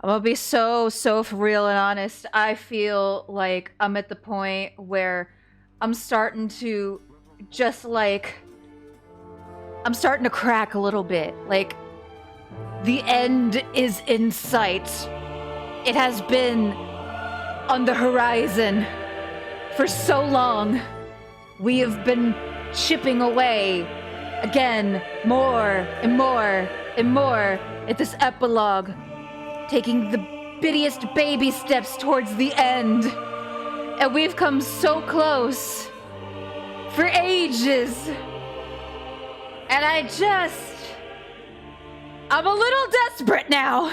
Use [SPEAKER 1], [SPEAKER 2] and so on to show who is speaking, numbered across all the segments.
[SPEAKER 1] I'm gonna be so for real and honest. I feel like I'm at the point where I'm starting to just like... I'm starting to crack a little bit. Like, the end is in sight. It has been on the horizon for so long. We have been chipping away again, more and more and more at this epilogue, taking the bittiest baby steps towards the end. And we've come so close for ages. And I'm a little desperate now,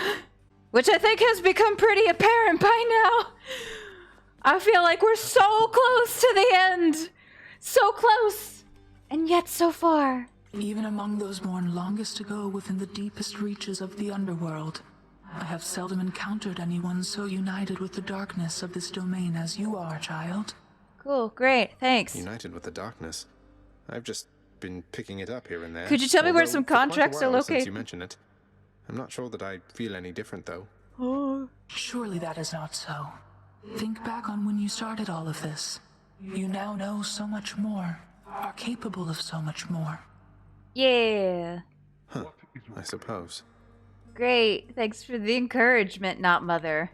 [SPEAKER 1] which I think has become pretty apparent by now. I feel like we're so close to the end. So close, and yet so far.
[SPEAKER 2] Even among those born longest ago within the deepest reaches of the underworld, I have seldom encountered anyone so united with the darkness of this domain as you are, child.
[SPEAKER 1] Cool, great, thanks.
[SPEAKER 3] United with the darkness? I've just been picking it up here and there.
[SPEAKER 1] Could you tell me where some contracts are located?
[SPEAKER 3] Since you mentioned it. I'm not sure that I feel any different, though.
[SPEAKER 1] Oh.
[SPEAKER 2] Surely that is not so. Think back on when you started all of this. You now know so much more, are capable of so much more.
[SPEAKER 1] Yeah.
[SPEAKER 3] Huh, I suppose.
[SPEAKER 1] Great, thanks for the encouragement, not mother.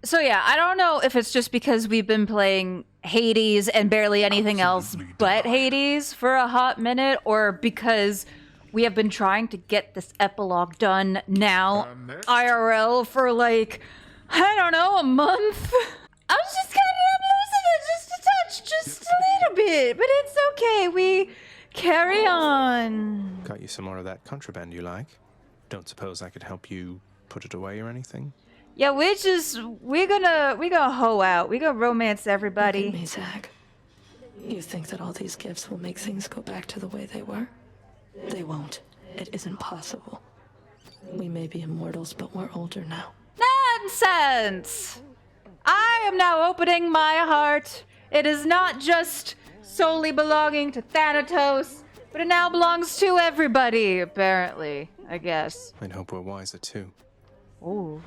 [SPEAKER 1] So yeah, I don't know if it's just because we've been playing Hades and barely anything else but Hades for a hot minute, or because we have been trying to get this epilogue done now, IRL, for like, I don't know, a month? I was just kind of losing it just a touch, just a little bit, but it's okay, we carry on.
[SPEAKER 3] Got you some more of that contraband you like? Don't suppose I could help you put it away or anything?
[SPEAKER 1] Yeah, we're gonna hoe out. We gonna romance everybody.
[SPEAKER 4] Look at me, Zach. You think that all these gifts will make things go back to the way they were? They won't. It isn't possible. We may be immortals, but we're older now.
[SPEAKER 1] Nonsense! I am now opening my heart. It is not just solely belonging to Thanatos, but it now belongs to everybody, apparently, I guess.
[SPEAKER 3] I'd hope we're wiser, too.
[SPEAKER 1] Ooh.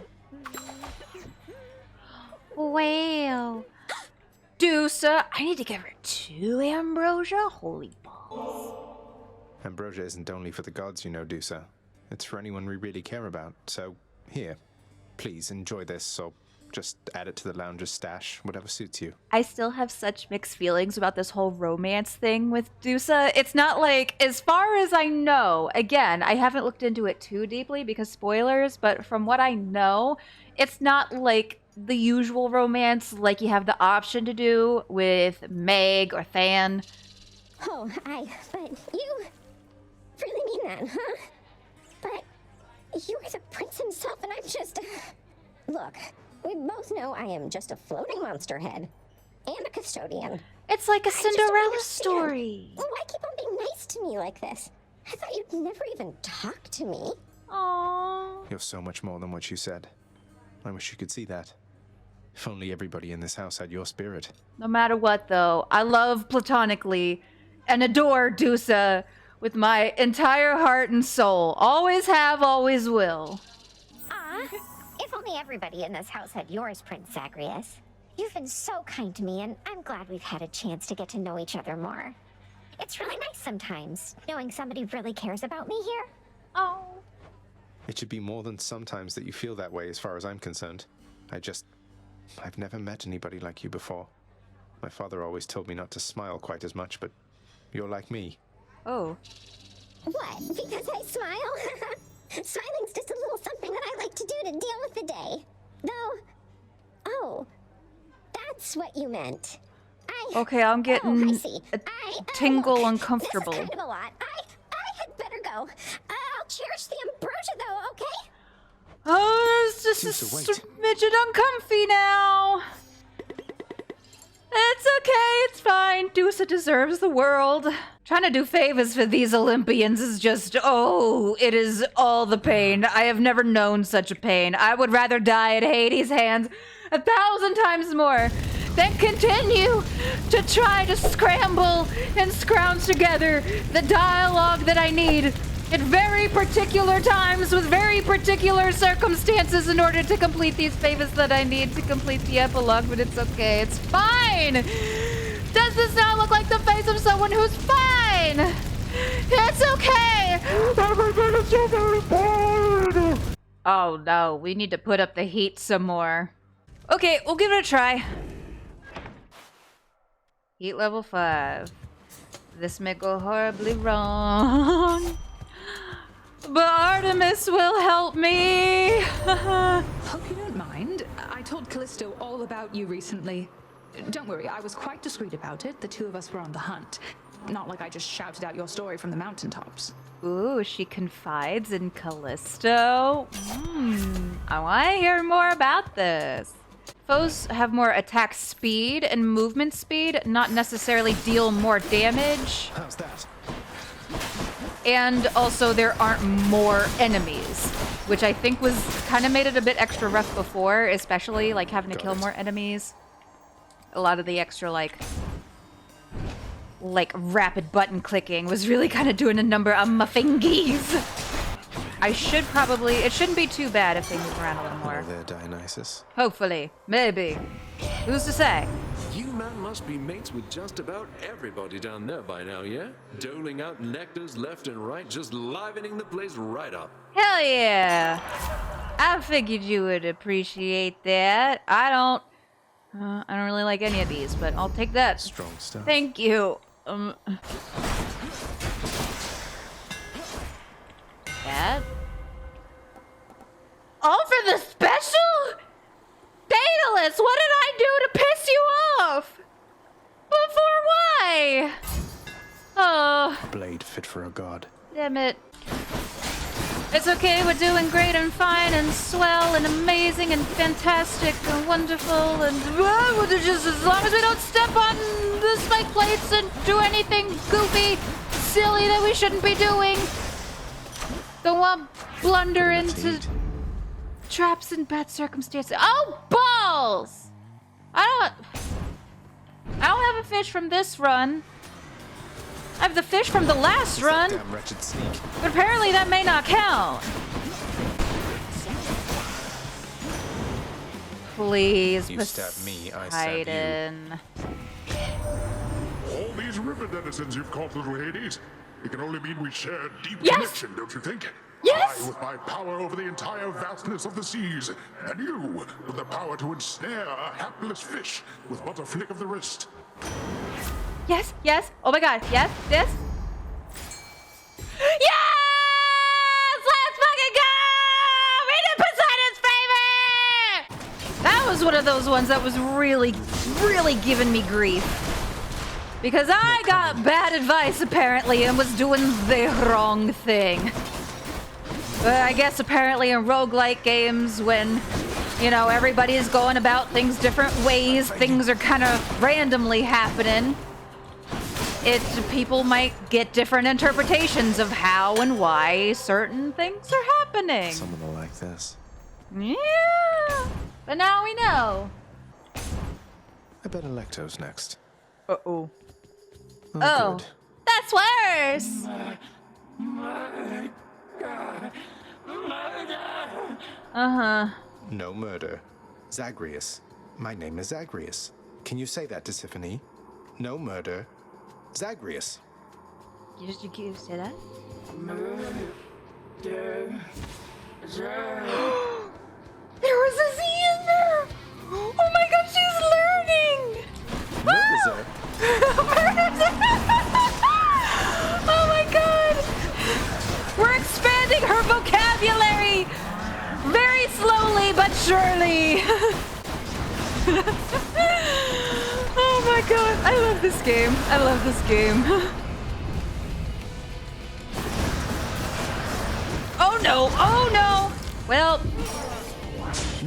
[SPEAKER 1] Well. Dusa, I need to give her 2 ambrosia? Holy balls.
[SPEAKER 3] Ambrosia isn't only for the gods, you know, Dusa. It's for anyone we really care about. So, here. Please, enjoy this, or just add it to the lounger's stash, whatever suits you.
[SPEAKER 1] I still have such mixed feelings about this whole romance thing with Dusa. It's not like, as far as I know, again, I haven't looked into it too deeply because spoilers, but from what I know, it's not like the usual romance like you have the option to do with Meg or Than.
[SPEAKER 5] Oh, but you really mean that, huh? But you are the prince himself and I'm just... Look, we both know I am just a floating monster head and a custodian.
[SPEAKER 1] It's like a Cinderella
[SPEAKER 5] story.
[SPEAKER 1] story.
[SPEAKER 5] Why keep on being nice to me like this? I thought you'd never even talk to me.
[SPEAKER 1] Aww.
[SPEAKER 3] You're so much more than what you said. I wish you could see that. If only everybody in this house had your spirit.
[SPEAKER 1] No matter what, though, I love platonically and adore Dusa with my entire heart and soul. Always have, always will.
[SPEAKER 5] If only everybody in this house had yours, Prince Zagreus. You've been so kind to me, and I'm glad we've had a chance to get to know each other more. It's really nice sometimes, knowing somebody really cares about me here.
[SPEAKER 1] Oh.
[SPEAKER 3] It should be more than sometimes that you feel that way as far as I'm concerned. I've never met anybody like you before. My father always told me not to smile quite as much, but you're like me.
[SPEAKER 1] Oh.
[SPEAKER 5] What? Because I smile? Smiling's just a little something that I like to do to deal with the day. Though, oh, that's what you meant.
[SPEAKER 1] Okay, I'm getting
[SPEAKER 5] I see.
[SPEAKER 1] a tingle
[SPEAKER 5] look,
[SPEAKER 1] uncomfortable.
[SPEAKER 5] This is kind of a lot. I had better go. I'll cherish the ambrosia though, okay?
[SPEAKER 1] Oh, it's just
[SPEAKER 3] Dusa,
[SPEAKER 1] a
[SPEAKER 3] wait.
[SPEAKER 1] smidget uncomfy now. It's okay, it's fine. Dusa deserves the world. Trying to do favors for these Olympians is just, it is all the pain. I have never known such a pain. I would rather die at Hades' hands 1,000 times more than continue to try to scramble and scrounge together the dialogue that I need at very particular times with very particular circumstances in order to complete these favors that I need to complete the epilogue, but it's okay. It's fine. Does this not look like the face of someone who's fine? It's okay. Oh no, we need to put up the heat some more. Okay, we'll give it a try. Heat level 5. This may go horribly wrong. But Artemis will help me.
[SPEAKER 6] Hope you don't mind. I told Callisto all about you recently. Don't worry, I was quite discreet about it. The two of us were on the hunt. Not like I just shouted out your story from the mountaintops.
[SPEAKER 1] Ooh, she confides in Callisto. I want to hear more about this. Foes have more attack speed and movement speed, not necessarily deal more damage.
[SPEAKER 3] How's that?
[SPEAKER 1] And also there aren't more enemies, which I think was kind of made it a bit extra rough before, especially like having to kill more enemies. A lot of the extra like rapid button clicking was really kind of doing a number on my fingies. I should probably, it shouldn't be too bad if they move around a little more.
[SPEAKER 3] Hello there, Dionysus.
[SPEAKER 1] Hopefully, maybe. Who's to say?
[SPEAKER 7] You man must be mates with just about everybody down there by now, yeah? Doling out nectars left and right, just livening the place right up.
[SPEAKER 1] Hell yeah! I figured you would appreciate that. I don't really like any of these, but I'll take that.
[SPEAKER 3] Strong stuff.
[SPEAKER 1] Thank you. That? All for the special? Daedalus, what did I do to piss you off? Before why? Oh,
[SPEAKER 3] Blade fit for a god.
[SPEAKER 1] damn it. It's okay, we're doing great and fine and swell and amazing and fantastic and wonderful and just as long as we don't step on the spike plates and do anything goofy, silly that we shouldn't be doing. Don't want blunder into traps and bad circumstances. Oh, balls! I don't have a fish from this run. I have the fish from the last run.
[SPEAKER 3] Damn wretched sneak.
[SPEAKER 1] But apparently that may not count. Please,
[SPEAKER 3] You stab me, I stab you.
[SPEAKER 1] Poseidon.
[SPEAKER 8] All these river denizens you've caught, little Hades. It can only mean we share a deep
[SPEAKER 1] Yes!
[SPEAKER 8] connection, don't you think?
[SPEAKER 1] Yes!
[SPEAKER 8] I with my power over the entire vastness of the seas, and you with the power to ensnare a hapless fish with but a flick of the wrist.
[SPEAKER 1] Yes, yes. Oh my god, yes, yes. Yes! Let's fucking go! We did Poseidon's favor! That was one of those ones that was really, really giving me grief. Because I got bad advice, apparently, and was doing the wrong thing. But I guess apparently in roguelike games, when, you know, everybody's going about things different ways, things are kind of randomly happening. People might get different interpretations of how and why certain things are happening.
[SPEAKER 3] Someone will like this.
[SPEAKER 1] Yeah, but now we know.
[SPEAKER 3] I bet Electo's next.
[SPEAKER 1] Uh-oh.
[SPEAKER 3] Oh, good.
[SPEAKER 1] That's worse. Uh-huh.
[SPEAKER 3] No murder. Zagreus. My name is Zagreus. Can you say that to Tiffany? No murder. Zagreus.
[SPEAKER 1] You say that? There was a Z in there! Oh my god, she's learning!
[SPEAKER 3] Murder.
[SPEAKER 1] Oh my god! We're expanding her vocabulary! Very slowly but surely! Oh my god, I love this game. I love this game. Oh no, oh no! Well,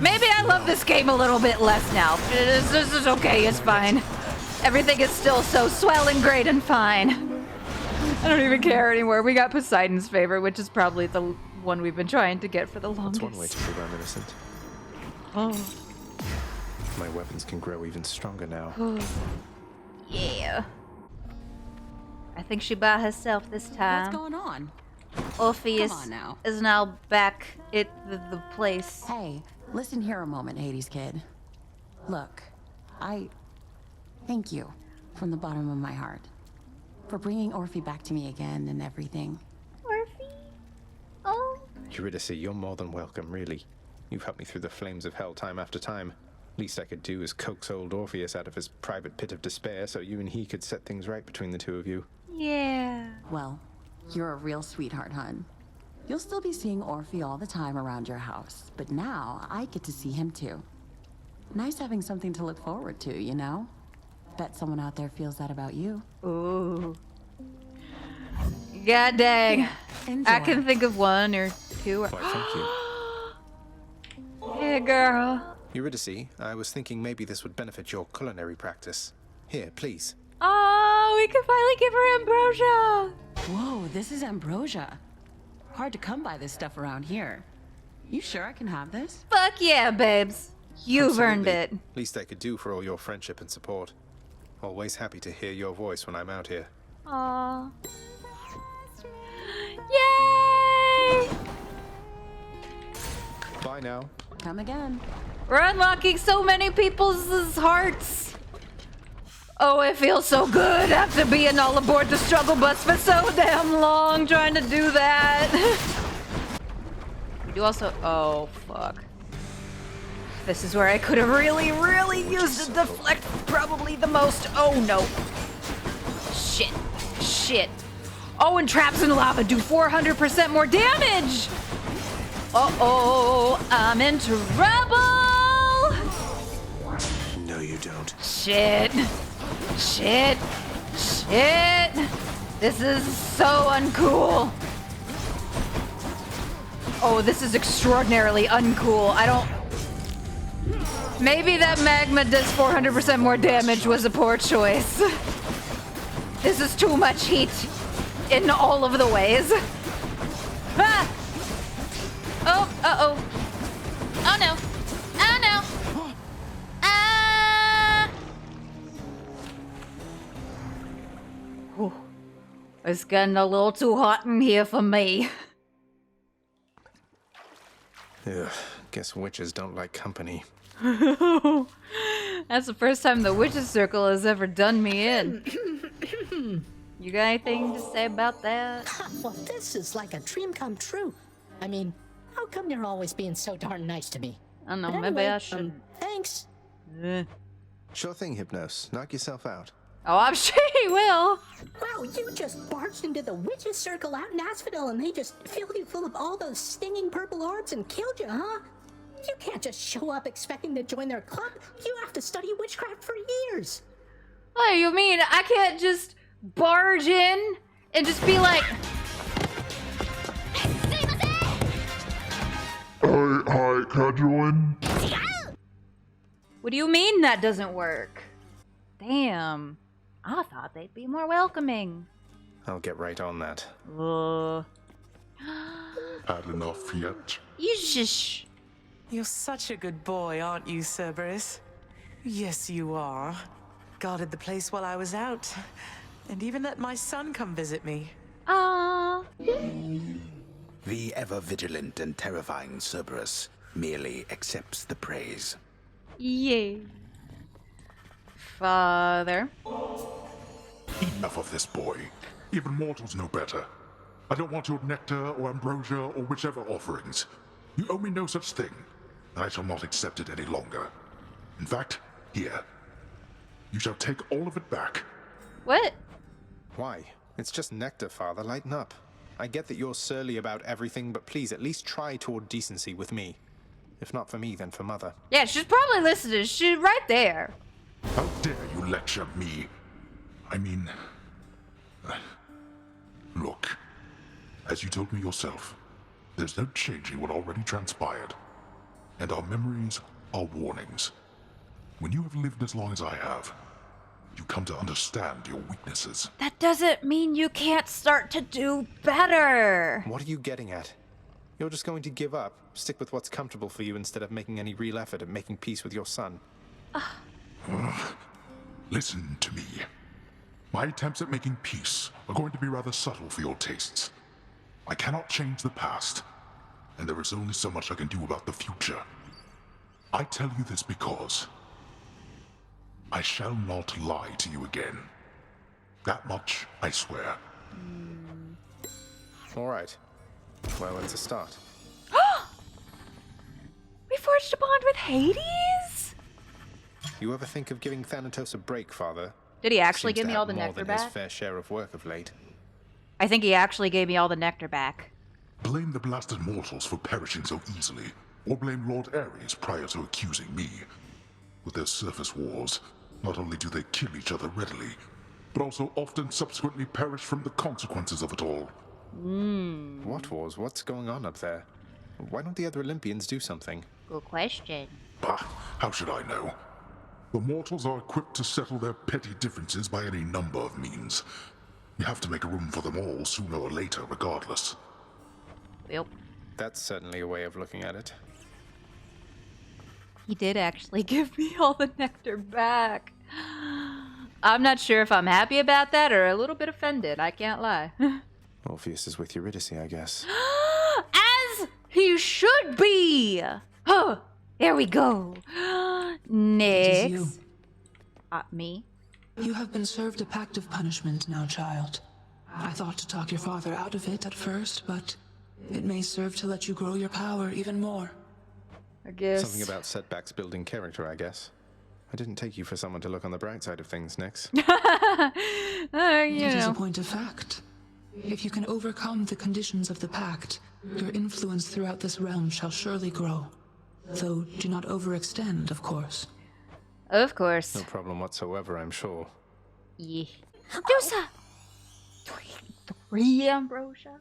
[SPEAKER 1] maybe I love this game a little bit less now. This is okay, it's fine. Everything is still so swell and great and fine. I don't even care anymore. We got Poseidon's favor, which is probably the one we've been trying to get for the longest.
[SPEAKER 3] That's one way to prove I'm innocent.
[SPEAKER 1] Oh.
[SPEAKER 3] My weapons can grow even stronger now.
[SPEAKER 1] Yeah. I think she by herself this time.
[SPEAKER 6] What's going on?
[SPEAKER 1] Orpheus
[SPEAKER 9] Come on now.
[SPEAKER 1] is now back at the place.
[SPEAKER 9] Hey, listen here a moment, Hades kid. Look, I thank you from the bottom of my heart for bringing Orphe back to me again and everything.
[SPEAKER 1] Orphe? Oh.
[SPEAKER 3] Eurydice, you're more than welcome, really. You've helped me through the flames of hell time after time. Least I could do is coax old Orpheus out of his private pit of despair so you and he could set things right between the two of you.
[SPEAKER 1] Yeah.
[SPEAKER 9] Well, you're a real sweetheart, hun. You'll still be seeing Orphe all the time around your house, but now I get to see him too. Nice having something to look forward to, you know? Bet someone out there feels that about you.
[SPEAKER 1] Ooh. God dang.
[SPEAKER 9] Enjoy.
[SPEAKER 1] I can think of one or two.
[SPEAKER 3] Why, thank you.
[SPEAKER 1] Hey, girl.
[SPEAKER 3] Eurydice, I was thinking maybe this would benefit your culinary practice. Here, please.
[SPEAKER 1] Oh, we can finally give her ambrosia.
[SPEAKER 9] Whoa, this is ambrosia. Hard to come by this stuff around here. You sure I can have this?
[SPEAKER 1] Fuck yeah, babes. You've earned
[SPEAKER 3] Absolutely.
[SPEAKER 1] it.
[SPEAKER 3] Least I could do for all your friendship and support. Always happy to hear your voice when I'm out here.
[SPEAKER 1] Aww. Yay!
[SPEAKER 3] Bye now.
[SPEAKER 9] Come again.
[SPEAKER 1] We're unlocking so many people's hearts. Oh, it feels so good after being all aboard the struggle bus for so damn long trying to do that. We do also... Oh, fuck. This is where I could have really used a deflect probably the most. Oh, no. Shit. Shit. Oh, and traps in lava do 400% more damage. Uh-oh, I'm in trouble.
[SPEAKER 3] No, you don't.
[SPEAKER 1] Shit. Shit. Shit. This is so uncool. Oh, this is extraordinarily uncool. I don't... Maybe that magma does 400% more damage was a poor choice. This is too much heat in all of the ways. Ah! Oh, uh-oh. Oh, no. Oh, no. Ah! Whew. It's getting a little too hot in here for me.
[SPEAKER 3] Ugh, guess witches don't like company.
[SPEAKER 1] That's the first time the witches circle has ever done me in. You got anything to say about that?
[SPEAKER 10] Well, this is like a dream come true. I mean, how come you're always being so darn nice to me?
[SPEAKER 1] I don't know,
[SPEAKER 10] But
[SPEAKER 1] maybe
[SPEAKER 10] anyway,
[SPEAKER 1] I should.
[SPEAKER 10] Thanks.
[SPEAKER 3] Sure thing, Hypnos. Knock yourself out.
[SPEAKER 1] Oh, I'm sure he will.
[SPEAKER 10] Wow, you just barged into the witches' circle out in Asphodel and they just filled you full of all those stinging purple orbs and killed you, huh? You can't just show up expecting to join their club. You have to study witchcraft for years.
[SPEAKER 1] What do you mean? I can't just barge in and just be like...
[SPEAKER 8] Hi, can I join?
[SPEAKER 1] What do you mean that doesn't work? Damn. I thought they'd be more welcoming.
[SPEAKER 3] I'll get right on that.
[SPEAKER 8] Had enough yet?
[SPEAKER 1] Yeesh.
[SPEAKER 11] You're such a good boy, aren't you, Cerberus? Yes, you are. Guarded the place while I was out. And even let my son come visit me.
[SPEAKER 1] Aww.
[SPEAKER 12] The ever-vigilant and terrifying Cerberus merely accepts the praise.
[SPEAKER 1] Yay. Father.
[SPEAKER 8] Enough of this boy. Even mortals know better. I don't want your nectar or ambrosia or whichever offerings. You owe me no such thing, and I shall not accept it any longer. In fact, here. You shall take all of it back.
[SPEAKER 1] What?
[SPEAKER 3] Why? It's just nectar, Father. Lighten up. I get that you're surly about everything, but please at least try toward decency with me. If not for me, then for Mother.
[SPEAKER 1] Yeah, she's probably listening. She's right there.
[SPEAKER 8] How dare you lecture me? I mean... Look, as you told me yourself, there's no changing what already transpired. And our memories are warnings. When you have lived as long as I have, you come to understand your weaknesses.
[SPEAKER 1] That doesn't mean you can't start to do better.
[SPEAKER 3] What are you getting at? You're just going to give up, stick with what's comfortable for you instead of making any real effort at making peace with your son.
[SPEAKER 8] Listen to me. My attempts at making peace are going to be rather subtle for your tastes. I cannot change the past, and there is only so much I can do about the future. I tell you this because I shall not lie to you again. That much I swear.
[SPEAKER 3] All right. Well, it's a start.
[SPEAKER 1] We forged a bond with Hades?
[SPEAKER 3] You ever think of giving Thanatos a break, Father?
[SPEAKER 1] Did he actually
[SPEAKER 3] Seems
[SPEAKER 1] give
[SPEAKER 3] to
[SPEAKER 1] me
[SPEAKER 3] have
[SPEAKER 1] all the
[SPEAKER 3] more
[SPEAKER 1] nectar
[SPEAKER 3] than his
[SPEAKER 1] back?
[SPEAKER 3] fair share of work of late.
[SPEAKER 1] I think he actually gave me all the nectar back.
[SPEAKER 8] Blame the blasted mortals for perishing so easily, or blame Lord Ares prior to accusing me. With their surface wars, not only do they kill each other readily, but also often subsequently perish from the consequences of it all.
[SPEAKER 3] What wars? What's going on up there? Why don't the other Olympians do something?
[SPEAKER 1] Good question.
[SPEAKER 8] Bah, how should I know? The mortals are equipped to settle their petty differences by any number of means. You have to make room for them all sooner or later, regardless.
[SPEAKER 1] Yep.
[SPEAKER 3] That's certainly a way of looking at it.
[SPEAKER 1] He did actually give me all the nectar back. I'm not sure if I'm happy about that or a little bit offended. I can't lie.
[SPEAKER 3] Orpheus is with Eurydice, I guess.
[SPEAKER 1] As he should be. Oh, there we go.
[SPEAKER 2] It is you.
[SPEAKER 1] Next. Me?
[SPEAKER 2] You have been served a pact of punishment now, child. I thought to talk your father out of it at first, but it may serve to let you grow your power even more.
[SPEAKER 1] I guess.
[SPEAKER 3] Something about setbacks building character, I guess. I didn't take you for someone to look on the bright side of things, Nix.
[SPEAKER 1] You
[SPEAKER 2] It is a
[SPEAKER 1] know.
[SPEAKER 2] point of fact. If you can overcome the conditions of the pact, your influence throughout this realm shall surely grow. Though do not overextend, of course.
[SPEAKER 1] Of course.
[SPEAKER 3] No problem whatsoever, I'm sure.
[SPEAKER 1] Yeah. Dusa! Three ambrosia?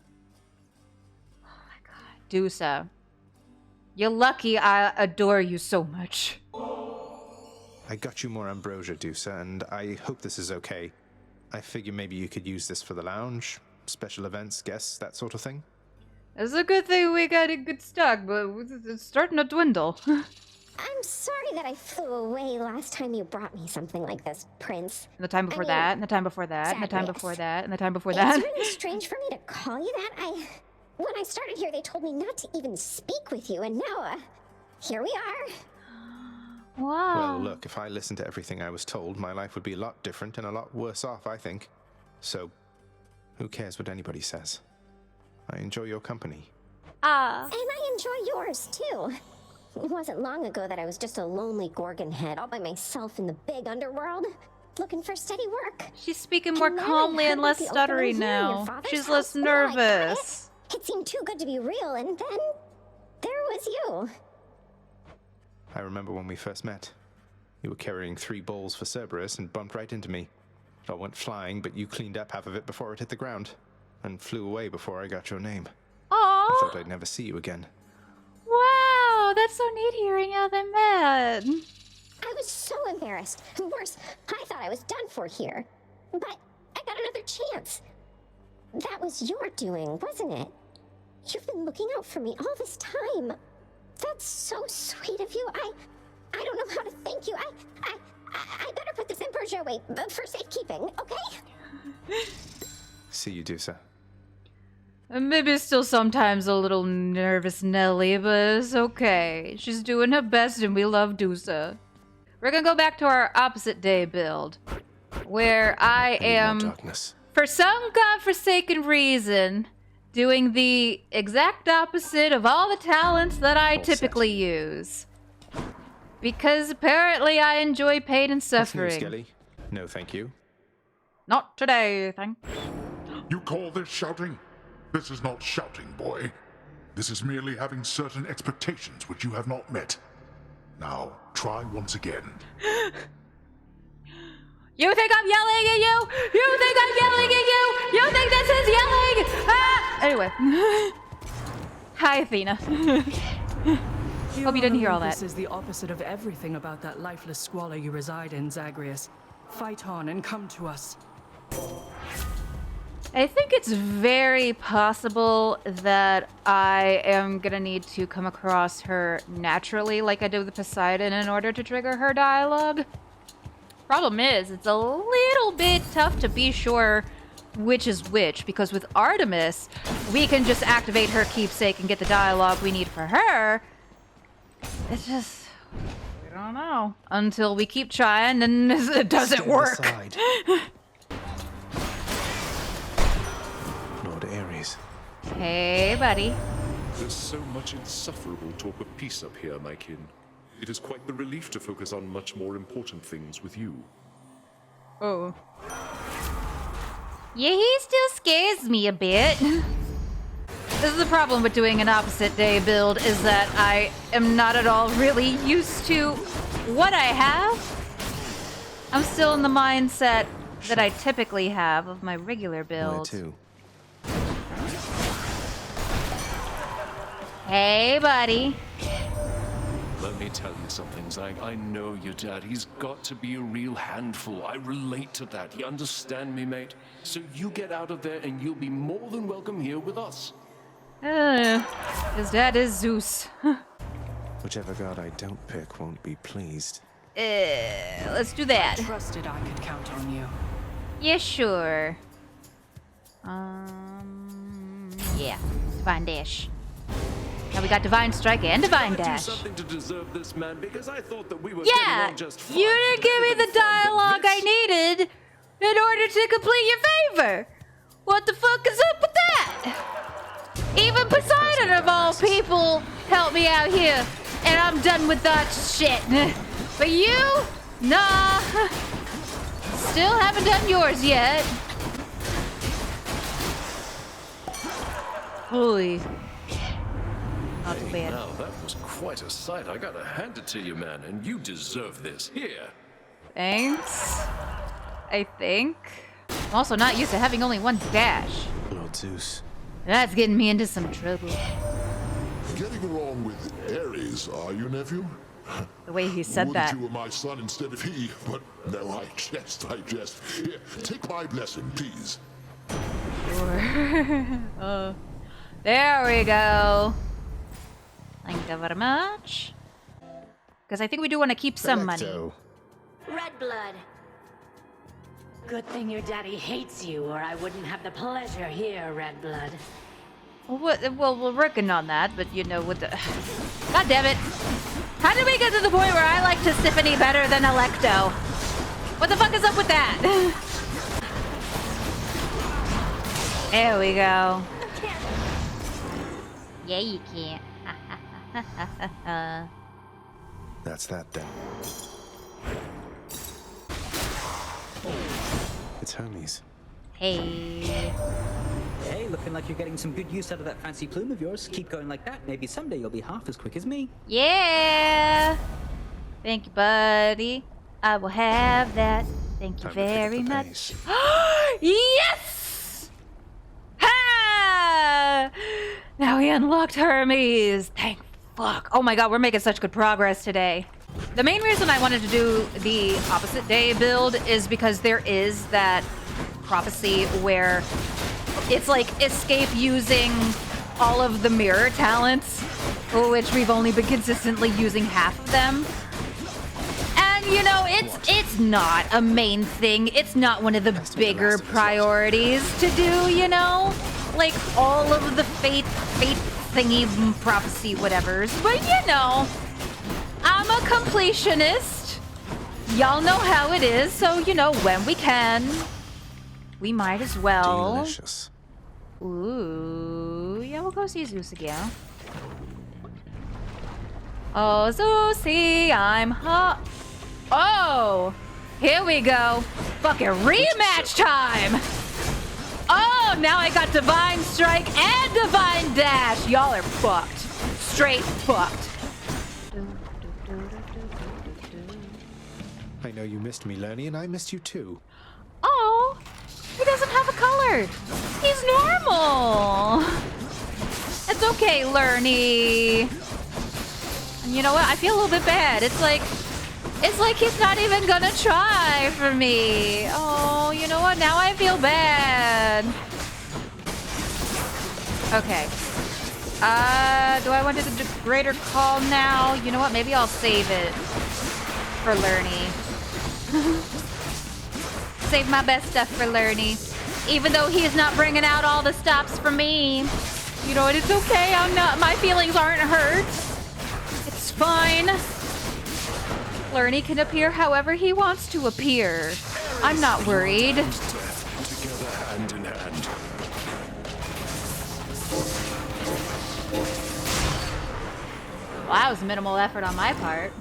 [SPEAKER 1] Oh my god. Dusa. You're lucky I adore you so much.
[SPEAKER 3] I got you more ambrosia, Dusa, and I hope this is okay. I figure maybe you could use this for the lounge, special events, guests, that sort of thing.
[SPEAKER 1] It's a good thing we got a good stock, but it's starting to dwindle.
[SPEAKER 5] I'm sorry that I flew away last time you brought me something like this, Prince.
[SPEAKER 1] And the time before that, and the time before that, and the time
[SPEAKER 5] Zagreus.
[SPEAKER 1] before that, and the time before that.
[SPEAKER 5] It's really strange for me to call you that. When I started here, they told me not to even speak with you, and now, here we are.
[SPEAKER 1] Wow.
[SPEAKER 3] Well, look, if I listened to everything I was told, my life would be a lot different and a lot worse off, I think. So, who cares what anybody says? I enjoy your company.
[SPEAKER 5] And I enjoy yours, too. It wasn't long ago that I was just a lonely Gorgon head all by myself in the big underworld, looking for steady work.
[SPEAKER 1] She's speaking more
[SPEAKER 5] And then I
[SPEAKER 1] calmly
[SPEAKER 5] heard
[SPEAKER 1] and
[SPEAKER 5] about
[SPEAKER 1] less
[SPEAKER 5] the opening
[SPEAKER 1] stuttery
[SPEAKER 5] here in your
[SPEAKER 1] now.
[SPEAKER 5] father's
[SPEAKER 1] She's
[SPEAKER 5] house.
[SPEAKER 1] less
[SPEAKER 5] Well, I got
[SPEAKER 1] nervous.
[SPEAKER 5] It seemed too good to be real, and then there was you.
[SPEAKER 3] I remember when we first met. You were carrying 3 bowls for Cerberus and bumped right into me. It all went flying, but you cleaned up half of it before it hit the ground, and flew away before I got your name. I
[SPEAKER 1] Aww.
[SPEAKER 3] thought I'd never see you again.
[SPEAKER 1] Wow, that's so neat hearing how they met.
[SPEAKER 5] I was so embarrassed. Worse, I thought I was done for here. But I got another chance. That was your doing, wasn't it? You've been looking out for me all this time. That's so sweet of you. I don't know how to thank you. I better put this ambrosia away for safekeeping, okay?
[SPEAKER 3] See you, Dusa.
[SPEAKER 1] Maybe still sometimes a little nervous Nelly, but it's okay. She's doing her best and we love Dusa. We're gonna go back to our opposite day build, where I
[SPEAKER 3] More
[SPEAKER 1] am,
[SPEAKER 3] darkness.
[SPEAKER 1] for some godforsaken reason, doing the exact opposite of all the talents that I
[SPEAKER 3] All set.
[SPEAKER 1] typically use. Because apparently I enjoy pain and
[SPEAKER 3] What's new,
[SPEAKER 1] suffering.
[SPEAKER 3] Skelly? No, thank you.
[SPEAKER 1] Not today, thank
[SPEAKER 8] You call this shouting? This is not shouting, boy. This is merely having certain expectations which you have not met. Now, try once again.
[SPEAKER 1] You think I'm yelling at you? You think I'm yelling at you? You think this is yelling? Ah! Anyway. Hi, Athena. Hope you didn't hear all that.
[SPEAKER 13] This is the opposite of everything about that lifeless squalor you reside in, Zagreus. Fight on and come to us.
[SPEAKER 1] I think it's very possible that I am gonna need to come across her naturally like I did with Poseidon in order to trigger her dialogue. Problem is, it's a little bit tough to be sure which is which, because with Artemis, we can just activate her keepsake and get the dialogue we need for her. It's just... we don't know. Until we keep trying and it doesn't work.
[SPEAKER 3] Lord Ares.
[SPEAKER 1] Hey, buddy.
[SPEAKER 7] There's so much insufferable talk of peace up here, my kin. It is quite the relief to focus on much more important things with you.
[SPEAKER 1] Oh. Yeah, he still scares me a bit. This is the problem with doing an opposite day build, is that I am not at all really used to what I have. I'm still in the mindset that I typically have of my regular build.
[SPEAKER 3] Too.
[SPEAKER 1] Hey, buddy.
[SPEAKER 7] Let me tell you something, Zag. I know your dad. He's got to be a real handful. I relate to that. You understand me, mate? So you get out of there and you'll be more than welcome here with us.
[SPEAKER 1] His dad is Zeus.
[SPEAKER 3] Whichever god I don't pick won't be pleased.
[SPEAKER 1] Let's do that.
[SPEAKER 13] I trusted I could count on you.
[SPEAKER 1] Yeah, sure. Yeah. Divine Dash. Now we got Divine Strike and Divine Dash.
[SPEAKER 7] Do something to deserve this, man, because I thought that we were
[SPEAKER 1] Yeah,
[SPEAKER 7] getting on just fine.
[SPEAKER 1] you didn't give me the dialogue I needed in order to complete your favor. What the fuck is up with that? Even Poseidon of all people helped me out here, and I'm done with that shit. But you? Nah. Still haven't done yours yet. Holy. Not too bad.
[SPEAKER 7] Now that was quite a sight. I gotta hand it to you, man, and you deserve this. Here.
[SPEAKER 1] Thanks. I think. I'm also not used to having only one dash.
[SPEAKER 3] Lord Zeus.
[SPEAKER 1] That's getting me into some trouble.
[SPEAKER 8] Getting along with Ares, are you, nephew?
[SPEAKER 1] The way he said that.
[SPEAKER 8] You were my son instead of he, but no, I jest. Here, take my blessing, please.
[SPEAKER 1] Sure. There we go. Thank you very much. Because I think we do want to keep some money.
[SPEAKER 14] Red blood. Good thing your daddy hates you, or I wouldn't have the pleasure here, Red blood.
[SPEAKER 1] Well, we're working on that, but you know, with the... God damn it. How did we get to the point where I like to Tiffany better than Electo? What the fuck is up with that? There we go. Yeah, you can't.
[SPEAKER 3] That's that then. It's Hermes.
[SPEAKER 1] Hey.
[SPEAKER 15] Hey, looking like you're getting some good use out of that fancy plume of yours. Keep going like that. Maybe someday you'll be half as quick as me.
[SPEAKER 1] Yeah. Thank you, buddy. I will have that. Thank you very much. Yes! Ha! Now we unlocked Hermes. Thank fuck. Oh my god, we're making such good progress today. The main reason I wanted to do the opposite day build is because there is that prophecy where it's like escape using all of the mirror talents, which we've only been consistently using half of them. And you know, it's not a main thing. It's not one of the bigger priorities to do, you know? Like all of the fate thingy prophecy whatevers. But you know, I'm a completionist. Y'all know how it is, so you know, when we can, we might as well.
[SPEAKER 3] Delicious.
[SPEAKER 1] Ooh, yeah, we'll go see Zeus again. Oh, Zeusy, I'm hot. Oh, here we go. Fucking rematch time. Oh, now I got Divine Strike and Divine Dash. Y'all are fucked. Straight fucked.
[SPEAKER 3] I know you missed me, Lernie, and I missed you too.
[SPEAKER 1] Oh, he doesn't have a color. He's normal. It's okay, Lernie. And you know what? I feel a little bit bad. It's like he's not even gonna try for me. Oh, you know what? Now I feel bad. Okay. Do I want to do the greater call now? You know what? Maybe I'll save it for Lernie. Save my best stuff for Lernie. Even though he's not bringing out all the stops for me. You know what? It's okay. My feelings aren't hurt. It's fine. Lerny can appear however he wants to appear. I'm not worried.
[SPEAKER 7] Together, hand in hand.
[SPEAKER 1] Well, that was minimal effort on my part.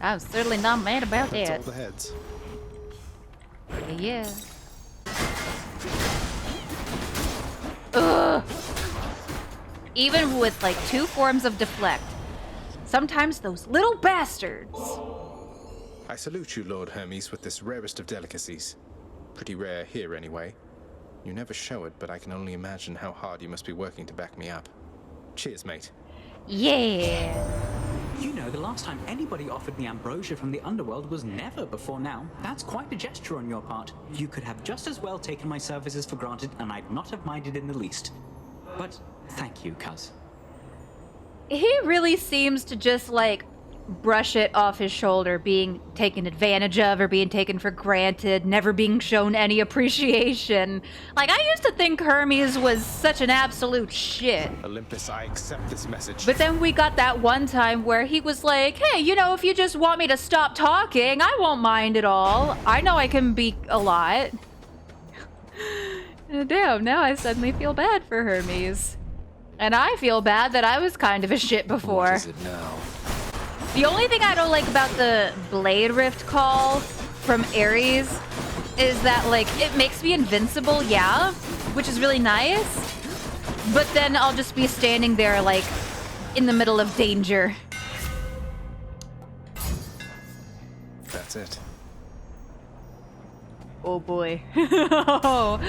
[SPEAKER 1] I'm certainly not mad about
[SPEAKER 3] That's
[SPEAKER 1] that.
[SPEAKER 3] all the heads.
[SPEAKER 1] Yeah. Ugh. Even with like 2 forms of deflect, sometimes those little bastards.
[SPEAKER 3] I salute you, Lord Hermes, with this rarest of delicacies. Pretty rare here, anyway. You never show it, but I can only imagine how hard you must be working to back me up. Cheers, mate.
[SPEAKER 1] Yeah.
[SPEAKER 15] You know, the last time anybody offered me ambrosia from the underworld was never before now. That's quite a gesture on your part. You could have just as well taken my services for granted, and I'd not have minded in the least. But thank you, cuz.
[SPEAKER 1] He really seems to just like brush it off his shoulder, being taken advantage of or being taken for granted, never being shown any appreciation. Like, I used to think Hermes was such an absolute shit.
[SPEAKER 3] Olympus, I accept this message.
[SPEAKER 1] But then we got that one time where he was like, hey, you know, if you just want me to stop talking, I won't mind at all. I know I can be a lot. Damn, now I suddenly feel bad for Hermes. And I feel bad that I was kind of a shit before.
[SPEAKER 7] What is it now?
[SPEAKER 1] The only thing I don't like about the Blade Rift call from Ares is that, like, it makes me invincible, yeah, which is really nice. But then I'll just be standing there, like, in the middle of danger.
[SPEAKER 3] That's it.
[SPEAKER 1] Oh boy. Are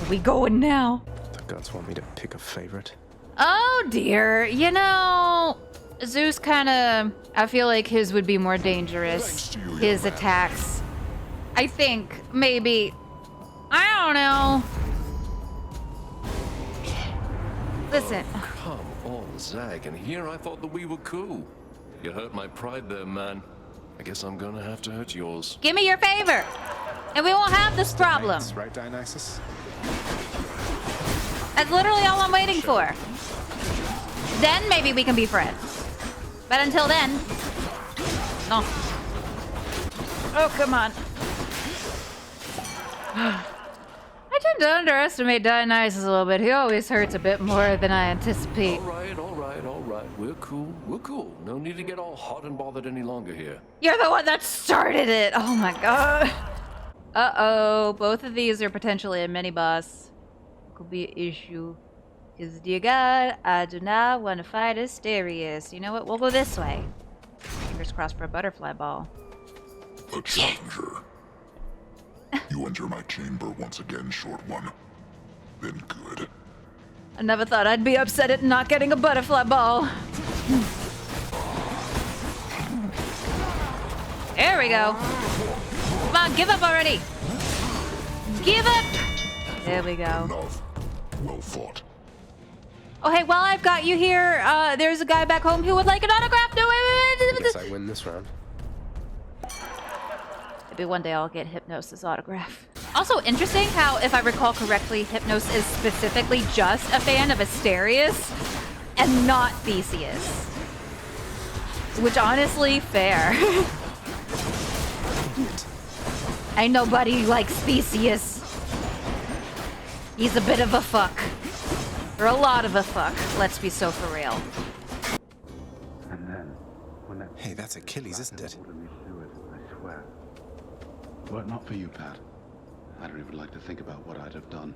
[SPEAKER 1] we going now?
[SPEAKER 3] The gods want me to pick a favorite.
[SPEAKER 1] Oh dear. You know, Zeus kinda... I feel like his would be more dangerous. His attacks. I think, maybe... I don't know. Listen.
[SPEAKER 7] Oh, come on, Zag. And here I thought that we were cool. You hurt my pride there, man. I guess I'm gonna have to hurt yours.
[SPEAKER 1] Give me your favor, and we won't have this problem.
[SPEAKER 3] Right, Dionysus?
[SPEAKER 1] That's literally all I'm waiting for. Then maybe we can be friends. But until then... No. Oh, come on. I tend to underestimate Dionysus a little bit. He always hurts a bit more than I anticipate.
[SPEAKER 7] All right. We're cool. No need to get all hot and bothered any longer here.
[SPEAKER 1] You're the one that started it! Oh my god. Uh-oh. Both of these are potentially a mini-boss. Could be an issue. Because, dear God, I do not want to fight Asterius. You know what? We'll go this way. Fingers crossed for a butterfly ball.
[SPEAKER 8] A challenger. You enter my chamber once again, short one. Then good.
[SPEAKER 1] I never thought I'd be upset at not getting a butterfly ball. There we go. Come on, give up already. Give up! There we go.
[SPEAKER 8] Enough. Well fought.
[SPEAKER 1] Oh, hey, while I've got you here, there's a guy back home who would like an autograph. No,
[SPEAKER 3] I guess I win this round.
[SPEAKER 1] Maybe one day I'll get Hypnos' autograph. Also interesting how, if I recall correctly, Hypnos is specifically just a fan of Asterius and not Theseus. Which, honestly, fair. Ain't nobody likes Theseus. He's a bit of a fuck. Or a lot of a fuck. Let's be so for real.
[SPEAKER 16] And then, when that...
[SPEAKER 3] Hey, that's Achilles, isn't it?
[SPEAKER 16] I swear. Were it not for you, Pat, I don't even like to think about what I'd have done.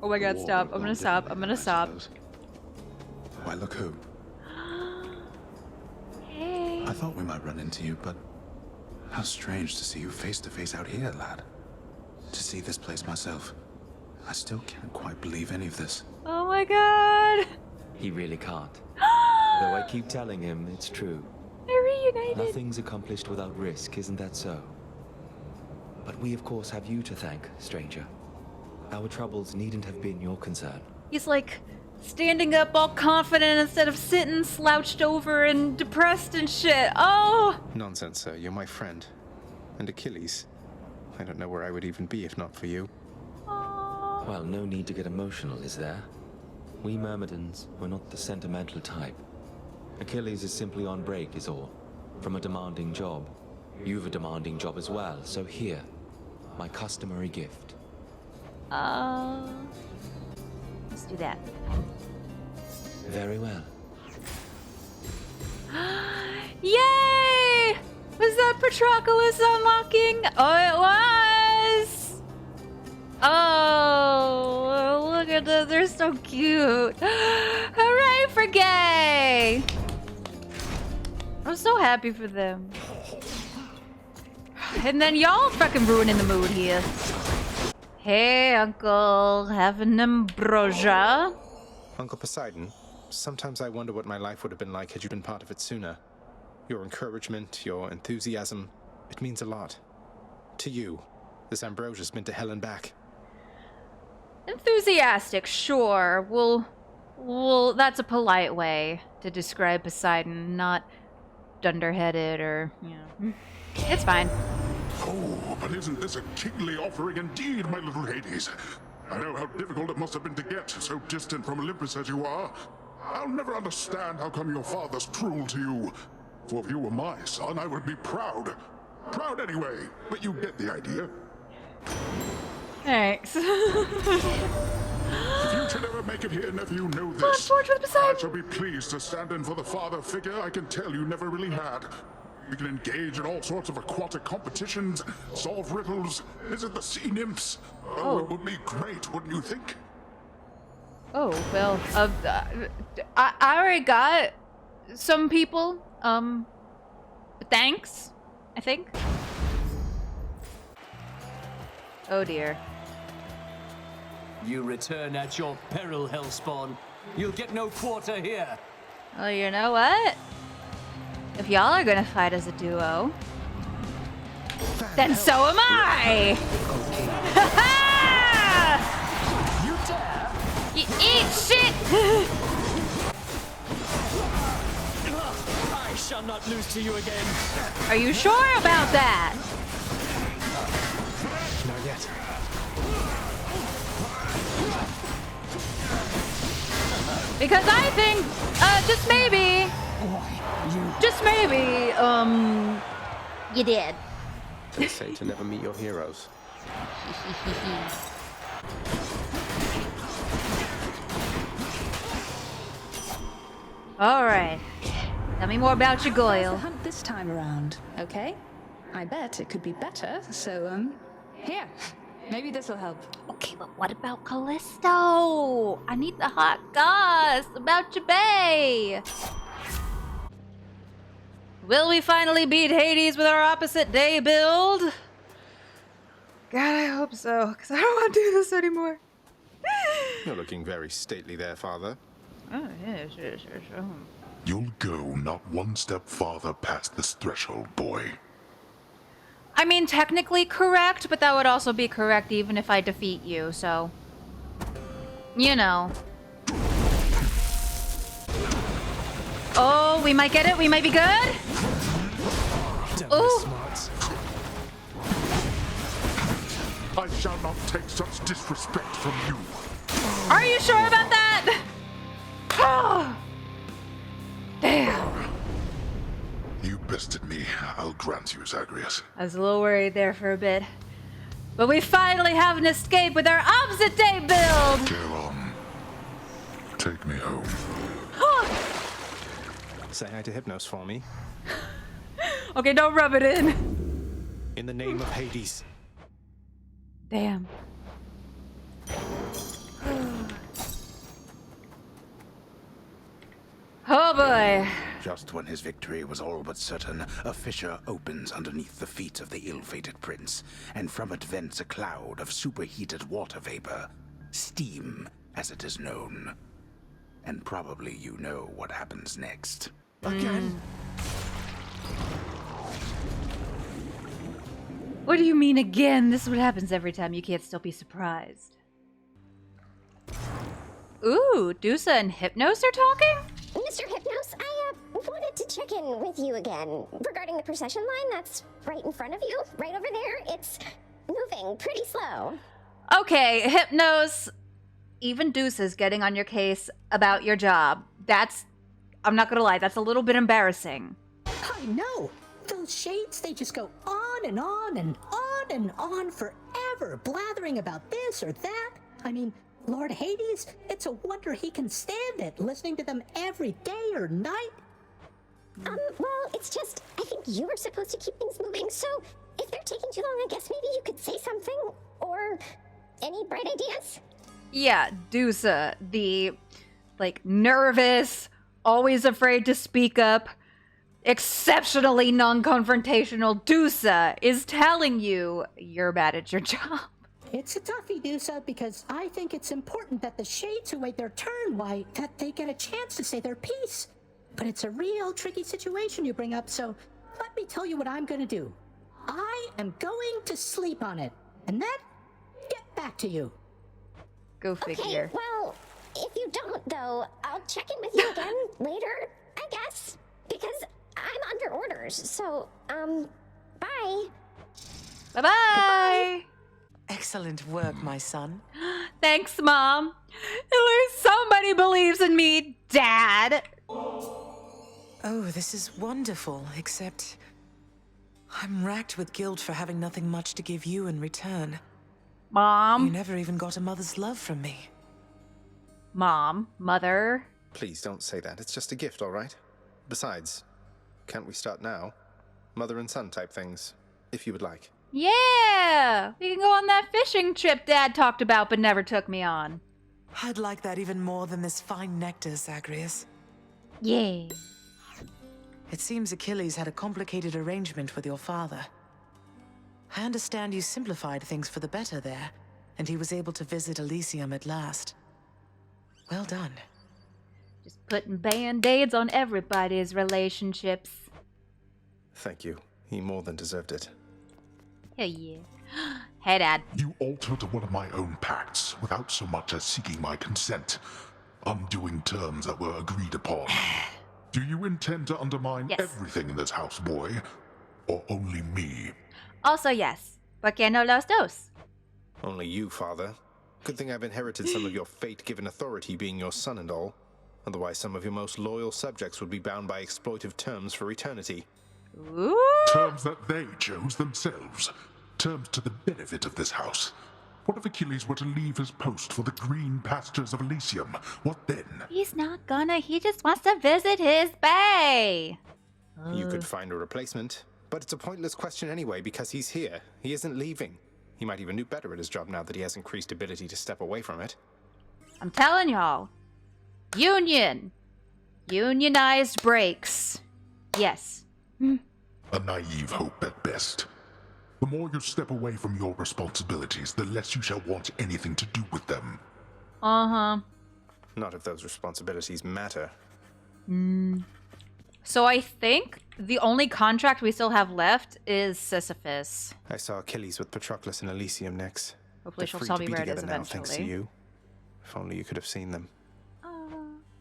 [SPEAKER 1] Oh my god, stop. I'm gonna stop. I'm gonna stop.
[SPEAKER 12] Why, look who.
[SPEAKER 1] Hey.
[SPEAKER 12] I thought we might run into you, but how strange to see you face to face out here, lad. To see this place myself. I still can't quite believe any of this.
[SPEAKER 1] Oh my god.
[SPEAKER 17] He really can't. Though I keep telling him it's true.
[SPEAKER 1] They're reunited.
[SPEAKER 17] Nothing's accomplished without risk, isn't that so? But we, of course, have you to thank, stranger. Our troubles needn't have been your concern.
[SPEAKER 1] He's like standing up all confident instead of sitting slouched over and depressed and shit. Oh!
[SPEAKER 3] Nonsense, sir. You're my friend. And Achilles. I don't know where I would even be if not for you.
[SPEAKER 17] Well, no need to get emotional, is there? We Myrmidons, we're not the sentimental type. Achilles is simply on break, is all. From a demanding job. You've a demanding job as well, so here, my customary gift.
[SPEAKER 1] Let's do that.
[SPEAKER 17] Very well.
[SPEAKER 1] Yay! Was that Patroclus unlocking? Oh, it was! Oh, look at them. They're so cute. Hooray for gay! I'm so happy for them. And then y'all fucking ruining the mood here. Hey, Uncle. Have an ambrosia?
[SPEAKER 3] Uncle Poseidon, sometimes I wonder what my life would have been like had you been part of it sooner. Your encouragement, your enthusiasm, it means a lot. To you, this ambrosia's been to hell and back.
[SPEAKER 1] Enthusiastic, sure. Well, that's a polite way to describe Poseidon, not dunderheaded or, you know. It's fine.
[SPEAKER 8] Oh, but isn't this a kingly offering indeed, my little Hades? I know how difficult it must have been to get, so distant from Olympus as you are. I'll never understand how come your father's cruel to you. For if you were my son, I would be proud. Proud anyway, but you get the idea.
[SPEAKER 1] Thanks.
[SPEAKER 8] If you should ever make it here, nephew, know this. I shall be pleased to stand in for the father figure I can tell you never really had. We can engage in all sorts of aquatic competitions, solve riddles, visit the sea nymphs. Oh, it would be great, wouldn't you think?
[SPEAKER 1] Oh, well, I already got some people. Thanks, I think. Oh dear.
[SPEAKER 18] You return at your peril, Hellspawn. You'll get no quarter here.
[SPEAKER 1] Well, you know what? If y'all are gonna fight as a duo, then so am I!
[SPEAKER 18] You dare?
[SPEAKER 1] You eat shit!
[SPEAKER 18] I shall not lose to you again.
[SPEAKER 1] Are you sure about that?
[SPEAKER 3] Not yet.
[SPEAKER 1] Because I think, just maybe, you did.
[SPEAKER 3] They say to never meet your heroes.
[SPEAKER 1] All right. Tell me more about your
[SPEAKER 6] How's the
[SPEAKER 1] Goyle.
[SPEAKER 6] hunt this time around, okay? I bet it could be better, so, here. Maybe this'll help.
[SPEAKER 1] Okay, but what about Callisto? I need the hot goss about your bae. Will we finally beat Hades with our opposite day build? God, I hope so, because I don't want to do this anymore.
[SPEAKER 3] You're looking very stately there, father.
[SPEAKER 1] Oh, yes.
[SPEAKER 8] You'll go not one step farther past this threshold, boy.
[SPEAKER 1] I mean, technically correct, but that would also be correct even if I defeat you, so... You know. Oh, we might get it. We might be good. Ooh.
[SPEAKER 8] I shall not take such disrespect from you.
[SPEAKER 1] Are you sure about that? Oh. Damn.
[SPEAKER 8] You bested me. I'll grant you, Zagreus.
[SPEAKER 1] I was a little worried there for a bit. But we finally have an escape with our opposite day build!
[SPEAKER 8] Go on. Take me home.
[SPEAKER 3] Say hi to Hypnos for me.
[SPEAKER 1] Okay, don't rub it in.
[SPEAKER 3] In the name of Hades.
[SPEAKER 1] Damn. Oh boy.
[SPEAKER 12] Just when his victory was all but certain, a fissure opens underneath the feet of the ill-fated prince, and from it vents a cloud of superheated water vapor. Steam, as it is known. And probably you know what happens next.
[SPEAKER 3] Again?
[SPEAKER 1] What do you mean again? This is what happens every time. You can't still be surprised. Ooh, Dusa and Hypnos are talking?
[SPEAKER 5] Mr. Hypnos, I wanted to check in with you again regarding the procession line that's right in front of you, right over there. It's moving pretty slow.
[SPEAKER 1] Okay, Hypnos, even Deuce is getting on your case about your job. I'm not gonna lie, that's a little bit embarrassing.
[SPEAKER 10] I know. Those shades, they just go on and on and on and on forever, blathering about this or that. I mean, Lord Hades, it's a wonder he can stand it, listening to them every day or night.
[SPEAKER 5] Well, it's just, I think you were supposed to keep things moving, so if they're taking too long, I guess maybe you could say something, or any bright ideas?
[SPEAKER 1] Yeah, Deuce, the, nervous, always afraid to speak up, exceptionally non-confrontational Deuce is telling you you're bad at your job.
[SPEAKER 10] It's a toughie, Dusa, because I think it's important that the shades who wait their turn, that they get a chance to say their piece. But it's a real tricky situation you bring up, so let me tell you what I'm gonna do. I am going to sleep on it, and then get back to you.
[SPEAKER 1] Go figure.
[SPEAKER 5] Okay, well, if you don't, though, I'll check in with you again later, I guess. Because I'm under orders, so, bye.
[SPEAKER 1] Bye-bye!
[SPEAKER 11] Excellent work, my son.
[SPEAKER 1] Thanks, Mom. At least somebody believes in me, Dad.
[SPEAKER 11] Oh, this is wonderful, except I'm racked with guilt for having nothing much to give you in return.
[SPEAKER 1] Mom?
[SPEAKER 11] You never even got a mother's love from me.
[SPEAKER 1] Mom? Mother?
[SPEAKER 3] Please don't say that. It's just a gift, all right? Besides, can't we start now? Mother and son type things, if you would like.
[SPEAKER 1] Yeah! We can go on that fishing trip Dad talked about but never took me on.
[SPEAKER 11] I'd like that even more than this fine nectar, Zagreus.
[SPEAKER 1] Yeah.
[SPEAKER 11] It seems Achilles had a complicated arrangement with your father. I understand you simplified things for the better there, and he was able to visit Elysium at last. Well done.
[SPEAKER 1] Just putting band-aids on everybody's relationships.
[SPEAKER 3] Thank you. He more than deserved it.
[SPEAKER 1] Hell yeah. Hey, Dad.
[SPEAKER 8] You altered one of my own pacts without so much as seeking my consent, undoing terms that were agreed upon. Do you intend to undermine everything in this house, boy? Or only me?
[SPEAKER 1] Also, yes. ¿Por qué no los dos?
[SPEAKER 3] Only you, father. Good thing I've inherited some of your fate-given authority, being your son and all. Otherwise, some of your most loyal subjects would be bound by exploitive terms for eternity.
[SPEAKER 1] Ooh.
[SPEAKER 8] Terms that they chose themselves. Terms to the benefit of this house. What if Achilles were to leave his post for the green pastures of Elysium? What then?
[SPEAKER 1] He's not gonna. He just wants to visit his bae.
[SPEAKER 3] You could find a replacement. But it's a pointless question anyway, because he's here. He isn't leaving. He might even do better at his job now that he has increased ability to step away from it.
[SPEAKER 1] I'm telling y'all. Union. Unionized breaks. Yes.
[SPEAKER 8] A naive hope at best. The more you step away from your responsibilities, the less you shall want anything to do with them.
[SPEAKER 1] Uh-huh.
[SPEAKER 3] Not if those responsibilities matter.
[SPEAKER 1] So I think the only contract we still have left is Sisyphus.
[SPEAKER 3] I saw Achilles with Patroclus and Elysium next.
[SPEAKER 1] Hopefully
[SPEAKER 3] They're
[SPEAKER 1] she'll
[SPEAKER 3] free
[SPEAKER 1] tell
[SPEAKER 3] to
[SPEAKER 1] me
[SPEAKER 3] be
[SPEAKER 1] where it is
[SPEAKER 3] together now, thanks to
[SPEAKER 1] eventually.
[SPEAKER 3] you. If only you could have seen them.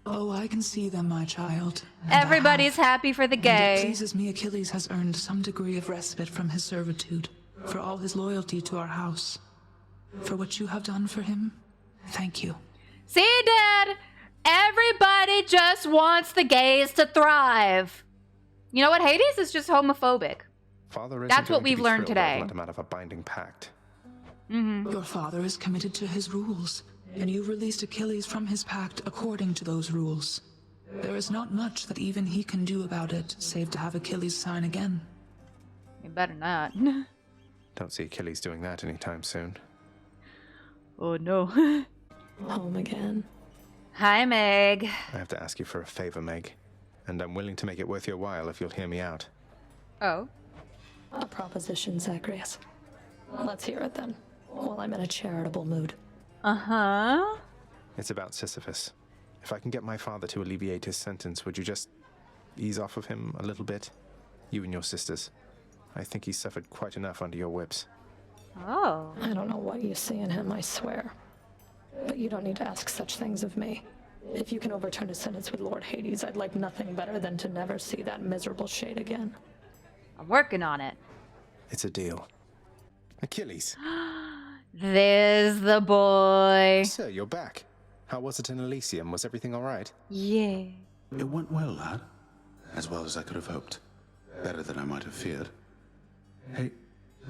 [SPEAKER 2] Oh, I can see them, my child.
[SPEAKER 1] Everybody's happy for the
[SPEAKER 2] And it
[SPEAKER 1] gay.
[SPEAKER 2] pleases me Achilles has earned some degree of respite from his servitude, for all his loyalty to our house. For what you have done for him, thank you.
[SPEAKER 1] See, Dad? Everybody just wants the gays to thrive. You know what? Hades is just homophobic.
[SPEAKER 3] Father isn't
[SPEAKER 1] That's what
[SPEAKER 3] going to
[SPEAKER 1] we've
[SPEAKER 3] be
[SPEAKER 1] learned
[SPEAKER 3] thrilled I've
[SPEAKER 1] today.
[SPEAKER 3] let him out of a binding pact.
[SPEAKER 2] Your father is committed to his rules, and you released Achilles from his pact according to those rules. There is not much that even he can do about it, save to have Achilles sign again.
[SPEAKER 1] You better not.
[SPEAKER 3] Don't see Achilles doing that anytime soon.
[SPEAKER 1] Oh, no.
[SPEAKER 4] Home again.
[SPEAKER 1] Hi, Meg.
[SPEAKER 3] I have to ask you for a favor, Meg. And I'm willing to make it worth your while if you'll hear me out.
[SPEAKER 1] Oh.
[SPEAKER 4] A proposition, Zagreus. Let's hear it then, while I'm in a charitable mood.
[SPEAKER 1] Uh-huh.
[SPEAKER 3] It's about Sisyphus. If I can get my father to alleviate his sentence, would you just ease off of him a little bit? You and your sisters. I think he's suffered quite enough under your whips.
[SPEAKER 1] Oh.
[SPEAKER 4] I don't know what you see in him, I swear. But you don't need to ask such things of me. If you can overturn a sentence with Lord Hades, I'd like nothing better than to never see that miserable shade again.
[SPEAKER 1] I'm working on it.
[SPEAKER 3] It's a deal. Achilles.
[SPEAKER 1] There's the boy.
[SPEAKER 3] Sir, you're back. How was it in Elysium? Was everything all right?
[SPEAKER 1] Yeah.
[SPEAKER 16] It went well, lad. As well as I could have hoped. Better than I might have feared. Hey,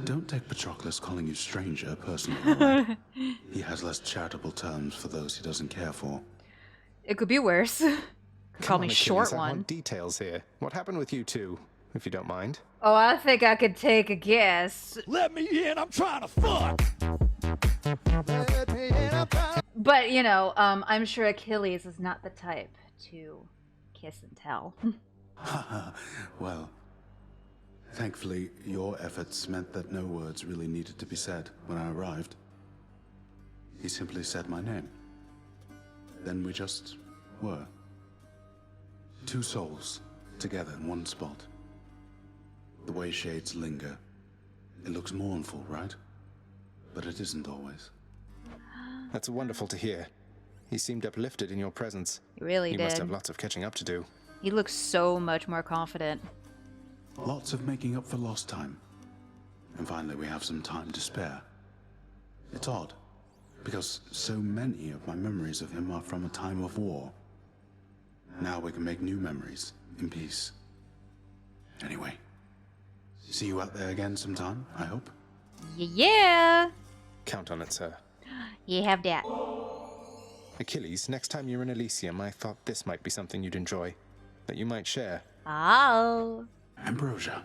[SPEAKER 16] don't take Patroclus calling you stranger personally, all right? He has less charitable terms for those he doesn't care for.
[SPEAKER 1] It could be worse. Call me
[SPEAKER 3] on,
[SPEAKER 1] short
[SPEAKER 3] Achilles, I
[SPEAKER 1] one.
[SPEAKER 3] want details here. What happened with you two, if you don't mind?
[SPEAKER 1] Oh, I think I could take a guess.
[SPEAKER 19] Let me in, I'm trying to fuck!
[SPEAKER 1] But, you know, I'm sure Achilles is not the type to kiss and tell.
[SPEAKER 16] Well, thankfully, your efforts meant that no words really needed to be said when I arrived. He simply said my name. Then we just were. Two souls, together in one spot. The way shades linger. It looks mournful, right? But it isn't always.
[SPEAKER 3] That's wonderful to hear. He seemed uplifted in your presence.
[SPEAKER 1] He really
[SPEAKER 3] You
[SPEAKER 1] did.
[SPEAKER 3] must have lots of catching up to do.
[SPEAKER 1] He looks so much more confident.
[SPEAKER 16] Lots of making up for lost time. And finally we have some time to spare. It's odd, because so many of my memories of him are from a time of war. Now we can make new memories, in peace. Anyway, see you out there again sometime, I hope.
[SPEAKER 1] Yeah.
[SPEAKER 3] Count on it, sir.
[SPEAKER 1] You have that.
[SPEAKER 3] Achilles, next time you're in Elysium, I thought this might be something you'd enjoy. That you might share.
[SPEAKER 1] Oh.
[SPEAKER 16] Ambrosia.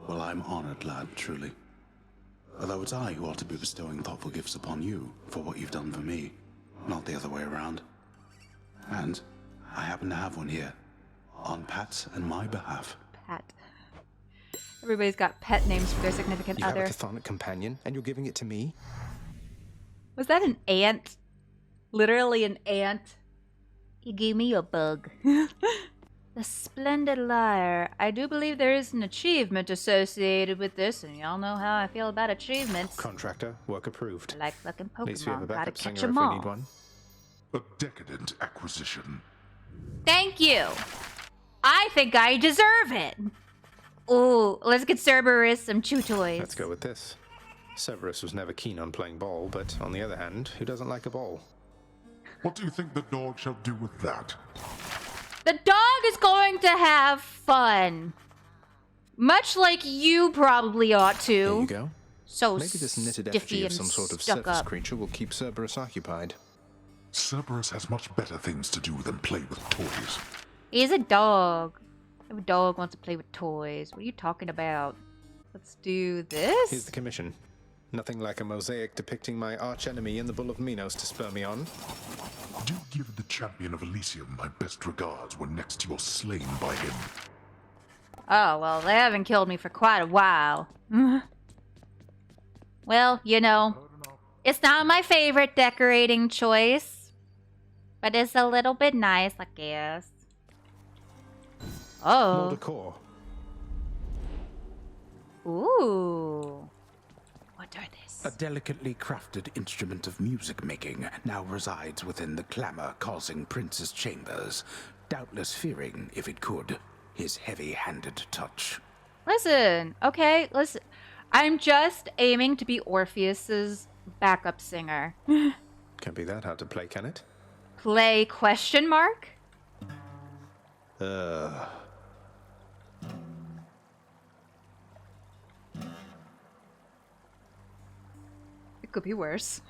[SPEAKER 16] Well, I'm honored, lad, truly. Although it's I who ought to be bestowing thoughtful gifts upon you for what you've done for me, not the other way around. And I happen to have one here, on Pat's and my behalf.
[SPEAKER 1] Pat. Everybody's got pet names for their significant
[SPEAKER 3] You
[SPEAKER 1] other.
[SPEAKER 3] have a chthonic companion, and you're giving it to me?
[SPEAKER 1] Was that an ant? Literally an ant? You gave me a bug. The Splendid Liar. I do believe there is an achievement associated with this, and y'all know how I feel about achievements.
[SPEAKER 3] Contractor, work approved.
[SPEAKER 1] I like fucking
[SPEAKER 3] At least we have a
[SPEAKER 1] Pokemon. Gotta
[SPEAKER 3] backup
[SPEAKER 1] catch
[SPEAKER 3] singer
[SPEAKER 1] 'em
[SPEAKER 3] if we
[SPEAKER 1] all.
[SPEAKER 3] need one.
[SPEAKER 8] A decadent acquisition.
[SPEAKER 1] Thank you. I think I deserve it. Ooh, let's get Cerberus some chew toys.
[SPEAKER 3] Let's go with this. Cerberus was never keen on playing ball, but on the other hand, who doesn't like a ball?
[SPEAKER 8] What do you think the dog shall do with that?
[SPEAKER 1] The dog is going to have fun. Much like you probably ought to.
[SPEAKER 3] There you go.
[SPEAKER 1] So
[SPEAKER 3] Maybe this knitted
[SPEAKER 1] stiffy
[SPEAKER 3] effigy of
[SPEAKER 1] and
[SPEAKER 3] some sort of
[SPEAKER 1] stuck
[SPEAKER 3] surface
[SPEAKER 1] up.
[SPEAKER 3] creature will keep Cerberus occupied.
[SPEAKER 8] Cerberus has much better things to do than play with toys.
[SPEAKER 1] He's a dog. If a dog wants to play with toys, what are you talking about? Let's do this.
[SPEAKER 3] Here's the commission. Nothing like a mosaic depicting my archenemy in the Bull of Minos to spur me on.
[SPEAKER 8] Do give the champion of Elysium my best regards when next you're slain by him.
[SPEAKER 1] Oh, well, they haven't killed me for quite a while. Well, you know, it's not my favorite decorating choice, but it's a little bit nice, I guess.
[SPEAKER 3] More
[SPEAKER 1] Oh.
[SPEAKER 3] decor.
[SPEAKER 1] Ooh. What are these?
[SPEAKER 12] A delicately crafted instrument of music making now resides within the clamor-causing prince's chambers, doubtless fearing, if it could, his heavy-handed touch.
[SPEAKER 1] Listen, okay, listen. I'm just aiming to be Orpheus's backup singer.
[SPEAKER 3] Can't be that hard to play, can it?
[SPEAKER 1] Play question mark? It could be worse.